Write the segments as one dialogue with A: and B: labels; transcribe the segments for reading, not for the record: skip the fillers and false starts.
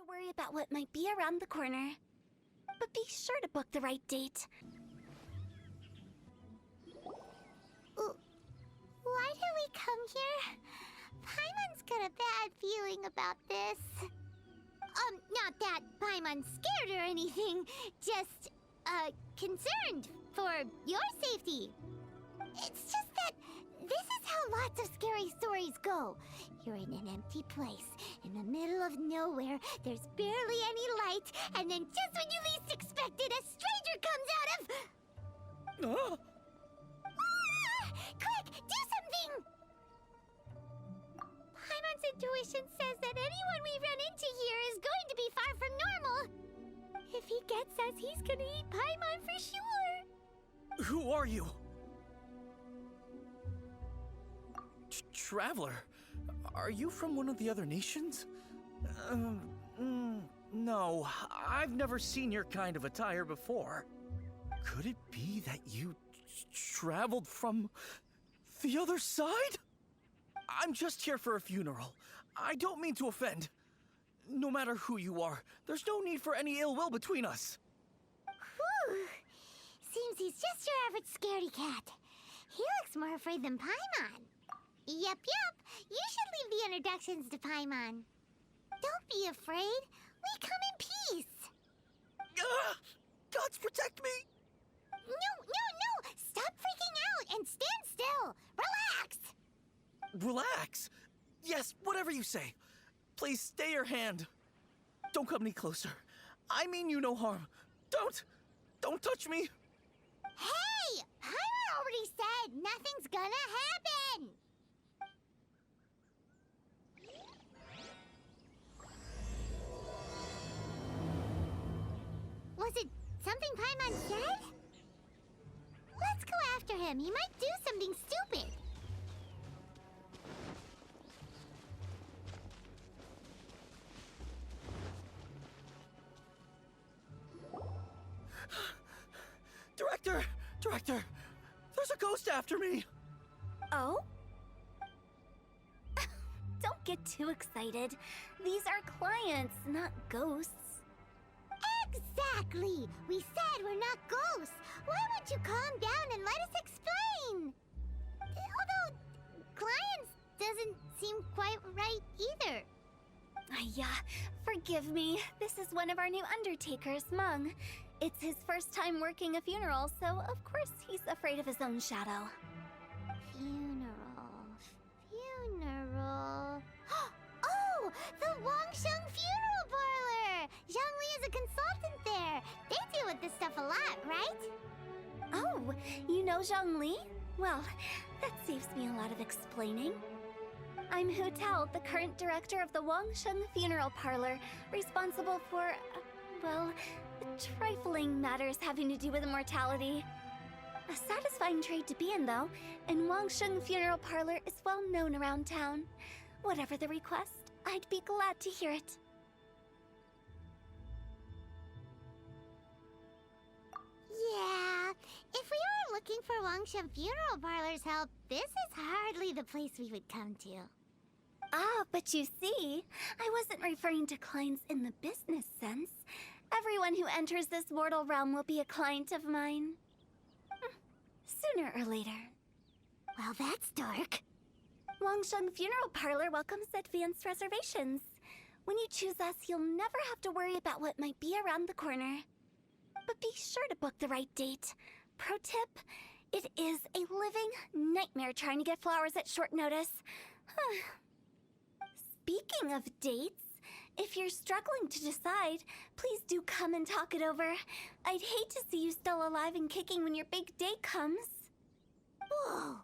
A: worry about what might be around the corner. But be sure to book the right date.
B: Why did we come here? Paimon's got a bad feeling about this. Not that Paimon's scared or anything, just, concerned for your safety. It's just that this is how lots of scary stories go. You're in an empty place, in the middle of nowhere, there's barely any light, and then just when you least expect it, a stranger comes out of... Quick, do something! Paimon's intuition says that anyone we run into here is going to be far from normal. If he gets us, he's gonna eat Paimon for sure.
C: Who are you? Traveler, are you from one of the other nations? No, I've never seen your kind of attire before. Could it be that you traveled from the other side? I'm just here for a funeral. I don't mean to offend. No matter who you are, there's no need for any ill will between us.
B: Whew. Seems he's just your average scaredy cat. He looks more afraid than Paimon. Yep. You should leave the introductions to Paimon. Don't be afraid. We come in peace.
C: Gods protect me!
B: No! Stop freaking out and stand still. Relax.
C: Relax. Yes, whatever you say. Please stay your hand. Don't come any closer. I mean you no harm. Don't touch me.
B: Hey! Paimon already said nothing's gonna happen. Was it something Paimon said? Let's go after him. He might do something stupid.
C: Director, there's a ghost after me.
A: Oh? Don't get too excited. These are clients, not ghosts.
B: Exactly! We said we're not ghosts. Why won't you calm down and let us explain? Although, clients doesn't seem quite right either.
A: Forgive me. This is one of our new undertakers, Mung. It's his first time working a funeral, so of course he's afraid of his own shadow.
B: Funeral... Oh! The Wangsheng Funeral Parlor! Zhongli is a consultant there. They deal with this stuff a lot, right?
A: Oh, you know Zhongli? Well, that saves me a lot of explaining. I'm Hu Tao, the current director of the Wangsheng Funeral Parlor, responsible for, trifling matters having to do with immortality. A satisfying trade to be in, though, and Wangsheng Funeral Parlor is well known around town. Whatever the request, I'd be glad to hear it.
B: Yeah, if we were looking for Wangsheng Funeral Parlor's help, this is hardly the place we would come to.
A: Ah, but you see, I wasn't referring to clients in the business sense. Everyone who enters this mortal realm will be a client of mine. Sooner or later.
B: Well, that's dark.
A: Wangsheng Funeral Parlor welcomes advanced reservations. When you choose us, you'll never have to worry about what might be around the corner. But be sure to book the right date. Pro tip, it is a living nightmare trying to get flowers at short notice. Speaking of dates, if you're struggling to decide, please do come and talk it over. I'd hate to see you still alive and kicking when your big day comes.
B: Whoa!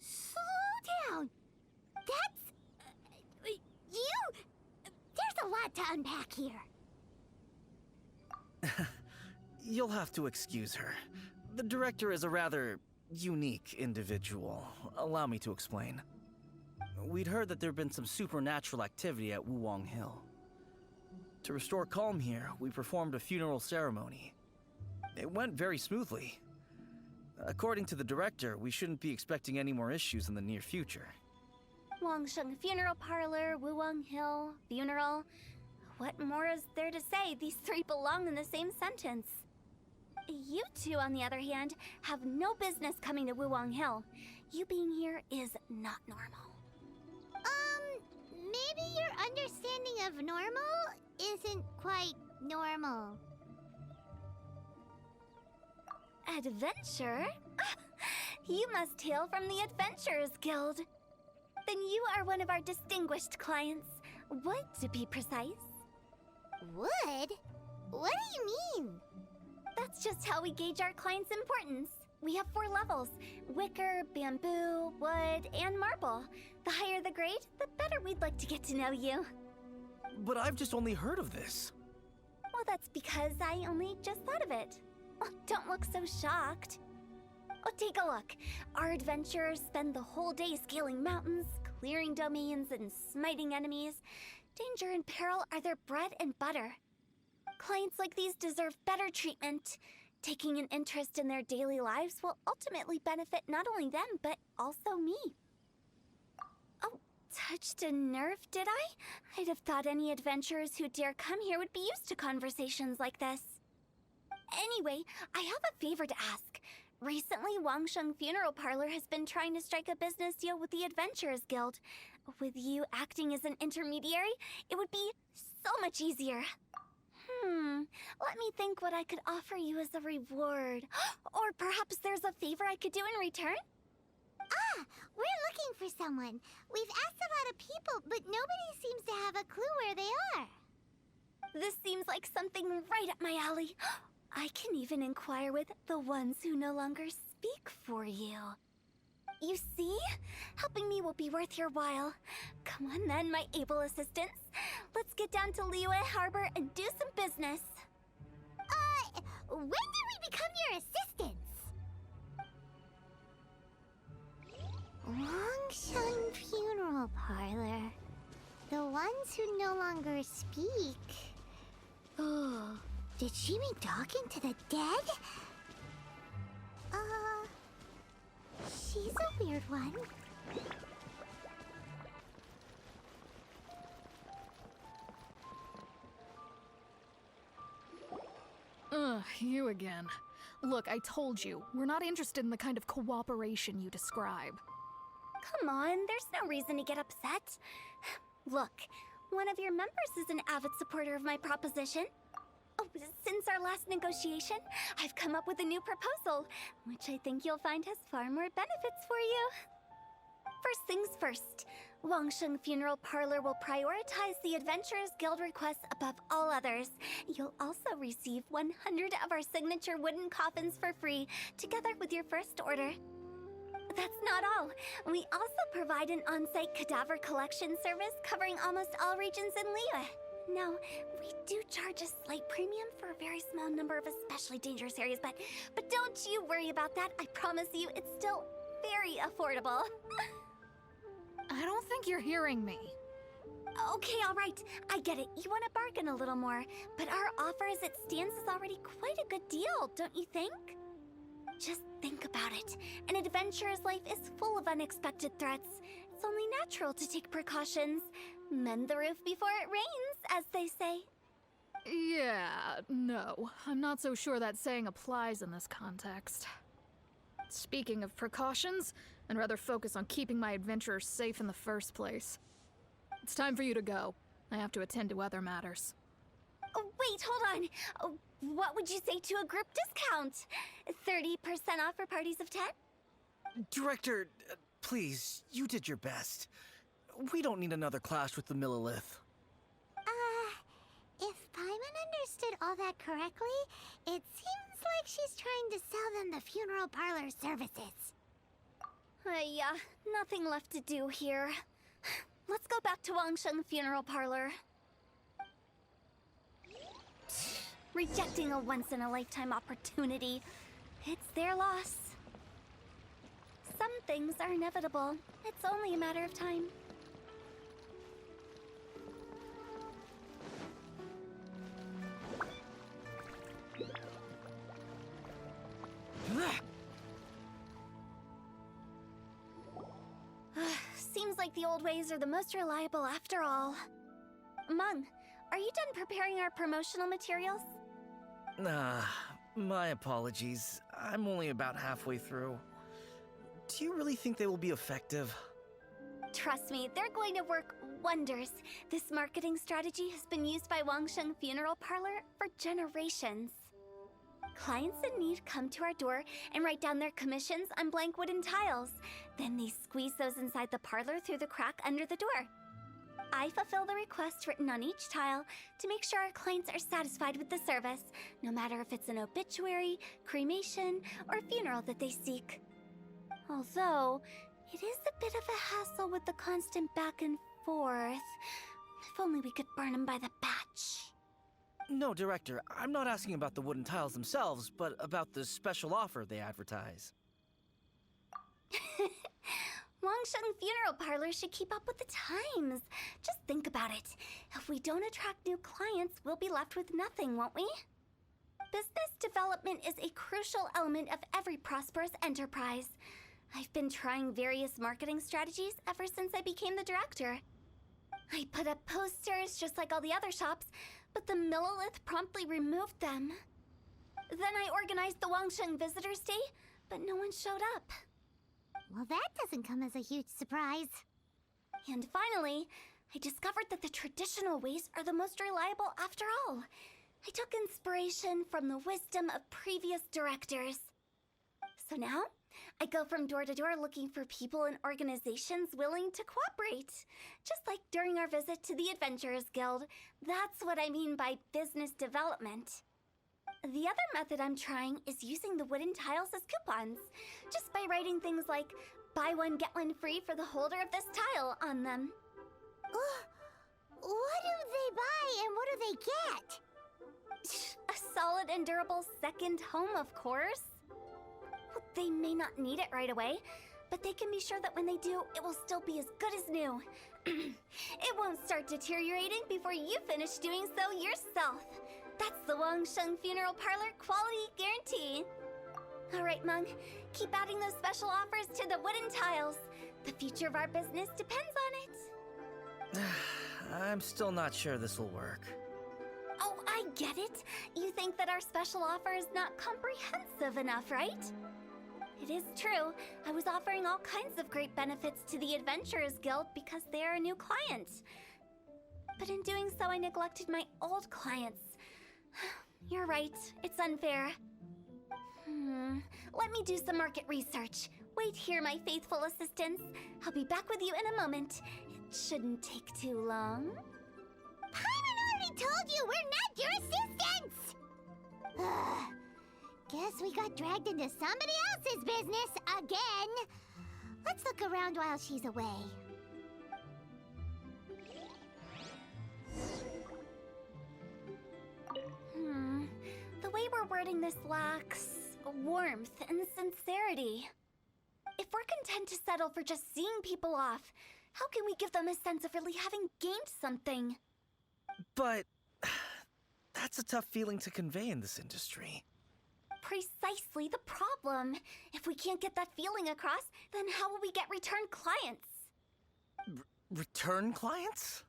B: Slow down! That's... you... There's a lot to unpack here.
C: You'll have to excuse her. The director is a rather unique individual. Allow me to explain. We'd heard that there'd been some supernatural activity at Wuwang Hill. To restore calm here, we performed a funeral ceremony. It went very smoothly. According to the director, we shouldn't be expecting any more issues in the near future.
A: Wangsheng Funeral Parlor, Wuwang Hill, funeral. What more is there to say? These three belong in the same sentence. You two, on the other hand, have no business coming to Wuwang Hill. You being here is not normal.
B: Maybe your understanding of normal isn't quite normal.
A: Adventure? You must hail from the Adventurers Guild. Then you are one of our distinguished clients. Wood, to be precise.
B: Wood? What do you mean?
A: That's just how we gauge our clients' importance. We have 4 levels: wicker, bamboo, wood, and marble. The higher the grade, the better we'd like to get to know you.
C: But I've just only heard of this.
A: Well, that's because I only just thought of it. Oh, don't look so shocked. Oh, take a look. Our adventurers spend the whole day scaling mountains, clearing domains, and smiting enemies. Danger and peril are their bread and butter. Clients like these deserve better treatment. Taking an interest in their daily lives will ultimately benefit not only them, but also me. Oh, touched a nerve, did I? I'd have thought any adventurers who dare come here would be used to conversations like this. Anyway, I have a favor to ask. Recently, Wangsheng Funeral Parlor has been trying to strike a business deal with the Adventurers Guild. With you acting as an intermediary, it would be so much easier. Let me think what I could offer you as a reward. Or perhaps there's a favor I could do in return?
B: We're looking for someone. We've asked a lot of people, but nobody seems to have a clue where they are.
A: This seems like something right up my alley. I can even inquire with the ones who no longer speak for you. You see? Helping me will be worth your while. Come on then, my able assistants. Let's get down to Liyue Harbor and do some business.
B: When did we become your assistants? Wangsheng Funeral Parlor. The ones who no longer speak. Oh, did she mean talking to the dead? She's a weird one.
D: You again. Look, I told you, we're not interested in the kind of cooperation you describe.
A: Come on, there's no reason to get upset. Look, one of your members is an avid supporter of my proposition. Oh, since our last negotiation, I've come up with a new proposal, which I think you'll find has far more benefits for you. First things first, Wangsheng Funeral Parlor will prioritize the Adventurers Guild requests above all others. You'll also receive 100 of our signature wooden coffins for free, together with your first order. That's not all. We also provide an on-site cadaver collection service covering almost all regions in Liyue. Now, we do charge a slight premium for a very small number of especially dangerous areas, but don't you worry about that. I promise you, it's still very affordable.
D: I don't think you're hearing me.
A: Okay, all right. I get it. You want to bargain a little more, but our offer as it stands is already quite a good deal, don't you think? Just think about it. An adventurer's life is full of unexpected threats. It's only natural to take precautions. Mend the roof before it rains, as they say.
D: Yeah, no. I'm not so sure that saying applies in this context. Speaking of precautions, I'd rather focus on keeping my adventurers safe in the first place. It's time for you to go. I have to attend to other matters.
A: Oh, wait, hold on. Oh, what would you say to a group discount? 30% off for parties of 10?
C: Director, please, you did your best. We don't need another clash with the Millilith.
B: If Paimon understood all that correctly, it seems like she's trying to sell them the funeral parlor services.
A: Yeah, nothing left to do here. Let's go back to Wangsheng Funeral Parlor. Rejecting a once-in-a-lifetime opportunity. It's their loss. Some things are inevitable. It's only a matter of time. Seems like the old ways are the most reliable after all. Meng, are you done preparing our promotional materials?
C: My apologies. I'm only about halfway through. Do you really think they will be effective?
A: Trust me, they're going to work wonders. This marketing strategy has been used by Wangsheng Funeral Parlor for generations. Clients in need come to our door and write down their commissions on blank wooden tiles. Then they squeeze those inside the parlor through the crack under the door. I fulfill the request written on each tile to make sure our clients are satisfied with the service, no matter if it's an obituary, cremation, or funeral that they seek. Although, it is a bit of a hassle with the constant back and forth. If only we could burn them by the batch.
C: No, Director, I'm not asking about the wooden tiles themselves, but about the special offer they advertise.
A: Wangsheng Funeral Parlor should keep up with the times. Just think about it. If we don't attract new clients, we'll be left with nothing, won't we? Business development is a crucial element of every prosperous enterprise. I've been trying various marketing strategies ever since I became the director. I put up posters just like all the other shops, but the Millilith promptly removed them. Then I organized the Wangsheng Visitors Day, but no one showed up.
B: Well, that doesn't come as a huge surprise.
A: And finally, I discovered that the traditional ways are the most reliable after all. I took inspiration from the wisdom of previous directors. So now, I go from door to door looking for people and organizations willing to cooperate. Just like during our visit to the Adventurers Guild. That's what I mean by business development. The other method I'm trying is using the wooden tiles as coupons. Just by writing things like, buy one, get one free for the holder of this tile on them.
B: What do they buy and what do they get?
A: A solid and durable second home, of course. Well, they may not need it right away, but they can be sure that when they do, it will still be as good as new. It won't start deteriorating before you finish doing so yourself. That's the Wangsheng Funeral Parlor quality guarantee. All right, Mung, keep adding those special offers to the wooden tiles. The future of our business depends on it.
C: I'm still not sure this will work.
A: Oh, I get it. You think that our special offer is not comprehensive enough, right? It is true. I was offering all kinds of great benefits to the Adventurers Guild because they are a new client. But in doing so, I neglected my old clients. You're right. It's unfair. Let me do some market research. Wait here, my faithful assistants. I'll be back with you in a moment. It shouldn't take too long.
B: Paimon already told you we're not your assistants! Guess we got dragged into somebody else's business again. Let's look around while she's away.
A: The way we're wording this lacks warmth and sincerity. If we're content to settle for just seeing people off, how can we give them a sense of really having gained something?
C: But that's a tough feeling to convey in this industry.
A: Precisely the problem. If we can't get that feeling across, then how will we get return clients?
C: Return clients?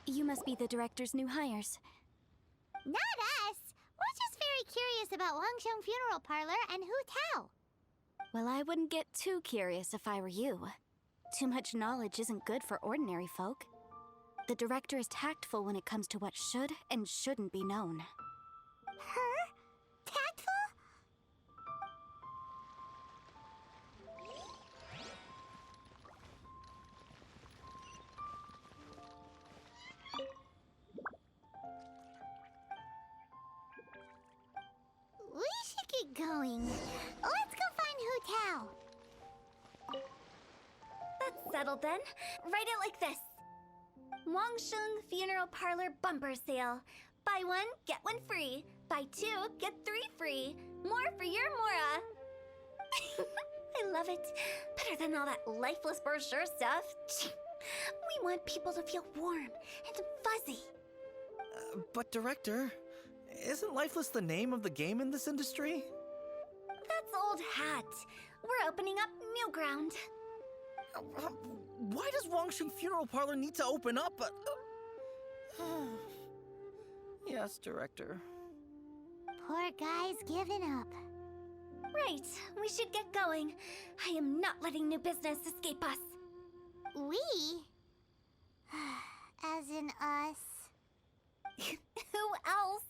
A: You must be the director's new hires.
B: Not us! We're just very curious about Wangsheng Funeral Parlor and Hu Tao.
A: Well, I wouldn't get too curious if I were you. Too much knowledge isn't good for ordinary folk. The director is tactful when it comes to what should and shouldn't be known.
B: Her? Tactful? We should get going. Let's go find Hu Tao.
A: That's settled then. Write it like this. Wangsheng Funeral Parlor Bumper Sale. Buy one, get one free. Buy two, get three free. More for your Mora. I love it. Better than all that lifeless brochure stuff. We We want people to feel warm and fuzzy.
C: But Director, isn't Lifeless the name of the game in this industry?
A: That's old hat. We're opening up new ground.
C: Why does Wangsheng Funeral Parlor need to open up? Yes, Director.
B: Poor guy's given up.
A: Right, we should get going. I am not letting new business escape us.
B: We? As in us.
A: Who else?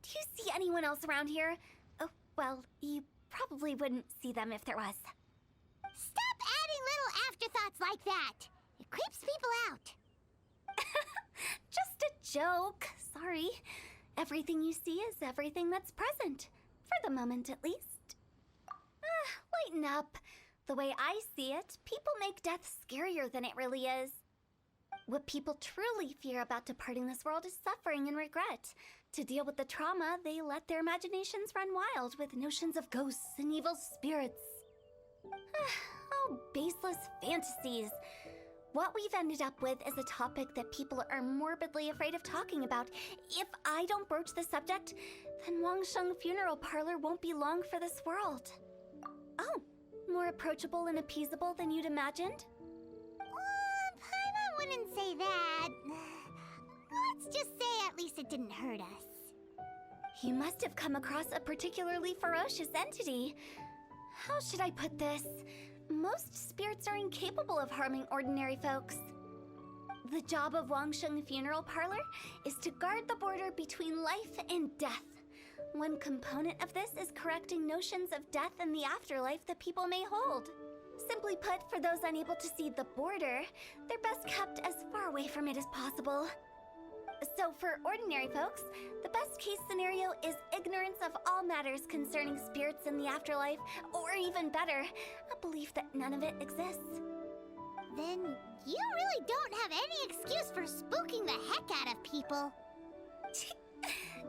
A: Do you see anyone else around here? Oh, well, you probably wouldn't see them if there was.
B: Stop adding little afterthoughts like that! It creeps people out.
A: Just a joke. Sorry. Everything you see is everything that's present. For the moment, at least. Lighten up. The way I see it, people make death scarier than it really is. What people truly fear about departing this world is suffering and regret. To deal with the trauma, they let their imaginations run wild with notions of ghosts and evil spirits. Oh, baseless fantasies. What we've ended up with is a topic that people are morbidly afraid of talking about. If I don't broach the subject, then Wangsheng Funeral Parlor won't be long for this world. Oh, more approachable and appeasable than you'd imagined?
B: Paimon wouldn't say that. Let's just say at least it didn't hurt us.
A: You must have come across a particularly ferocious entity. How should I put this? Most spirits are incapable of harming ordinary folks. The job of Wangsheng Funeral Parlor is to guard the border between life and death. One component of this is correcting notions of death and the afterlife that people may hold. Simply put, for those unable to see the border, they're best kept as far away from it as possible. So for ordinary folks, the best case scenario is ignorance of all matters concerning spirits in the afterlife, or even better, a belief that none of it exists.
B: Then you really don't have any excuse for spooking the heck out of people.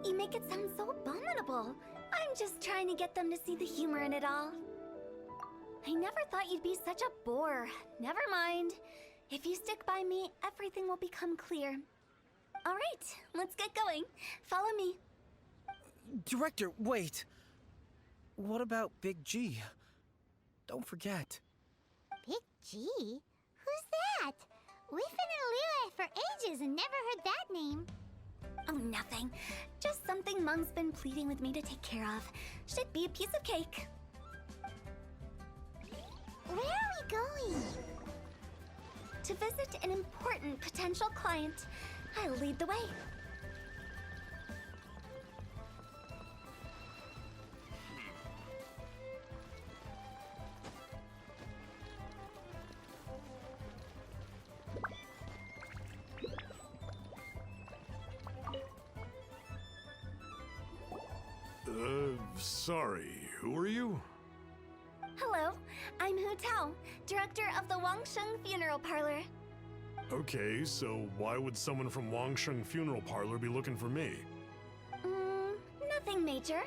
A: You make it sound so abominable. I'm just trying to get them to see the humor in it all. I never thought you'd be such a bore. Never mind. If you stick by me, everything will become clear. All right, let's get going. Follow me.
C: Director, wait. What about Big G? Don't forget.
B: Big G? Who's that? We've been in Liyue for ages and never heard that name.
A: Oh, nothing. Just something Mom's been pleading with me to take care of. Should be a piece of cake.
B: Where are we going?
A: To visit an important potential client. I'll lead the way.
E: Sorry, who are you?
A: Hello, I'm Hu Tao, director of the Wangsheng Funeral Parlor.
E: Okay, so why would someone from Wangsheng Funeral Parlor be looking for me?
A: Nothing major.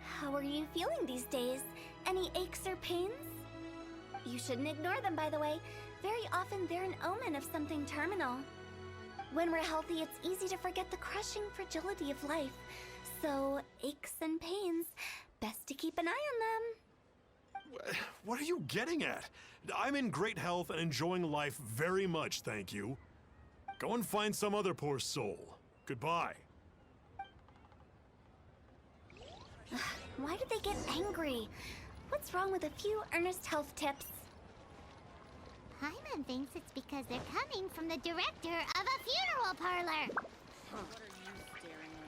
A: How are you feeling these days? Any aches or pains? You shouldn't ignore them, by the way. Very often they're an omen of something terminal. When we're healthy, it's easy to forget the crushing fragility of life. So, aches and pains, best to keep an eye on them.
E: What are you getting at? I'm in great health and enjoying life very much, thank you. Go and find some other poor soul. Goodbye.
A: Why did they get angry? What's wrong with a few earnest health tips?
B: Paimon thinks it's because they're coming from the director of a funeral parlor.
F: What are you staring at?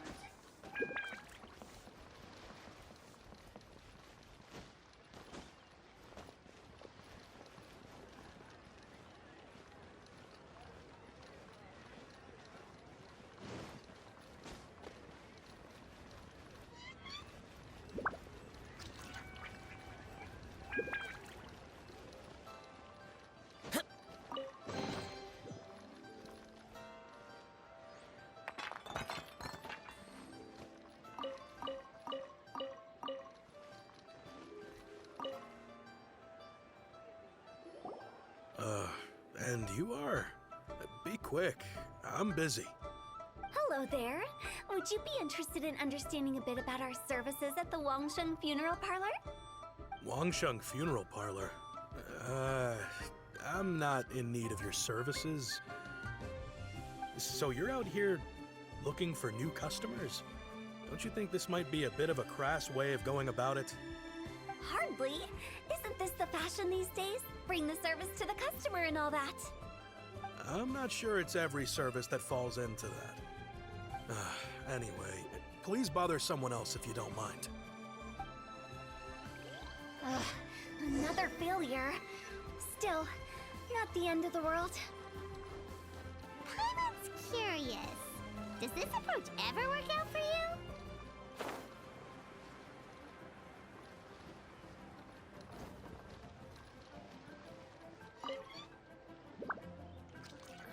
G: And you are? Be quick. I'm busy.
A: Hello there. Would you be interested in understanding a bit about our services at the Wangsheng Funeral Parlor?
G: Wangsheng Funeral Parlor. I'm not in need of your services. So you're out here looking for new customers? Don't you think this might be a bit of a crass way of going about it?
A: Hardly. Isn't this the fashion these days? Bring the service to the customer and all that.
G: I'm not sure it's every service that falls into that. Anyway, please bother someone else if you don't mind.
A: Ugh, another failure. Still, not the end of the world.
B: Paimon's curious. Does this approach ever work out for you?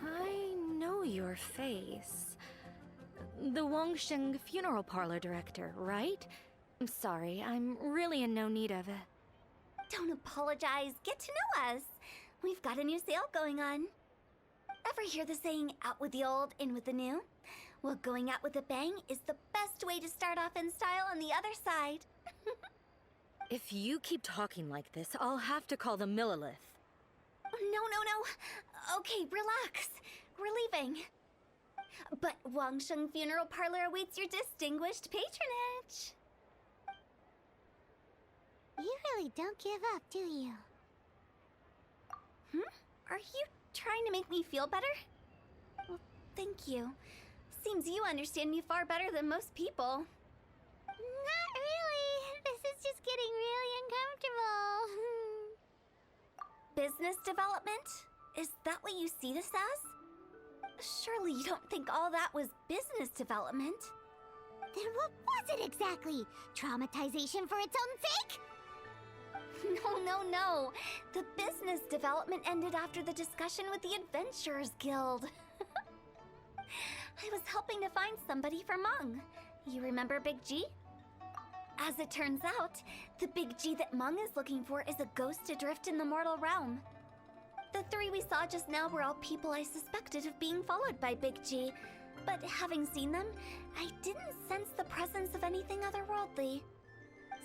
H: I know your face. The Wangsheng Funeral Parlor director, right? I'm sorry, I'm really in no need of it.
A: Don't apologize. Get to know us. We've got a new sale going on. Ever hear the saying, out with the old, in with the new? Well, going out with a bang is the best way to start off in style on the other side.
H: If you keep talking like this, I'll have to call the Millilith.
A: No. Okay, relax. We're leaving. But Wangsheng Funeral Parlor awaits your distinguished patronage.
B: You really don't give up, do you?
A: Are you trying to make me feel better? Well, thank you. Seems you understand me far better than most people.
B: Not really. This is just getting really uncomfortable.
A: Business development? Is that what you see this as? Surely you don't think all that was business development?
B: Then what was it exactly? Traumatization for its own sake?
A: No. The business development ended after the discussion with the Adventurers Guild. I was helping to find somebody for Meng. You remember Big G? As it turns out, the Big G that Meng is looking for is a ghost adrift in the mortal realm. The three we saw just now were all people I suspected of being followed by Big G, but having seen them, I didn't sense the presence of anything otherworldly.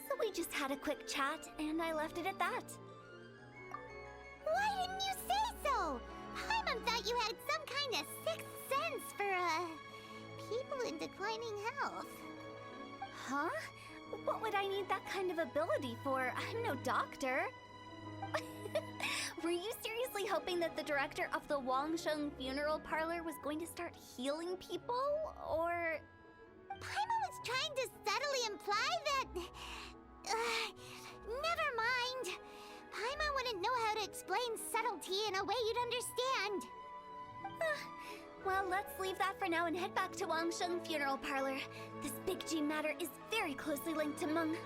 A: So we just had a quick chat, and I left it at that.
B: Why didn't you say so? Paimon thought you had some kind of sixth sense for, people in declining health.
A: Huh? What would I need that kind of ability for? I'm no doctor. Were you seriously hoping that the director of the Wangsheng Funeral Parlor was going to start healing people, or...?
B: Paimon was trying to subtly imply that... never mind. Paimon wouldn't know how to explain subtlety in a way you'd understand.
A: Well, let's leave that for now and head back to Wangsheng Funeral Parlor. This Big G matter is very closely linked to Meng.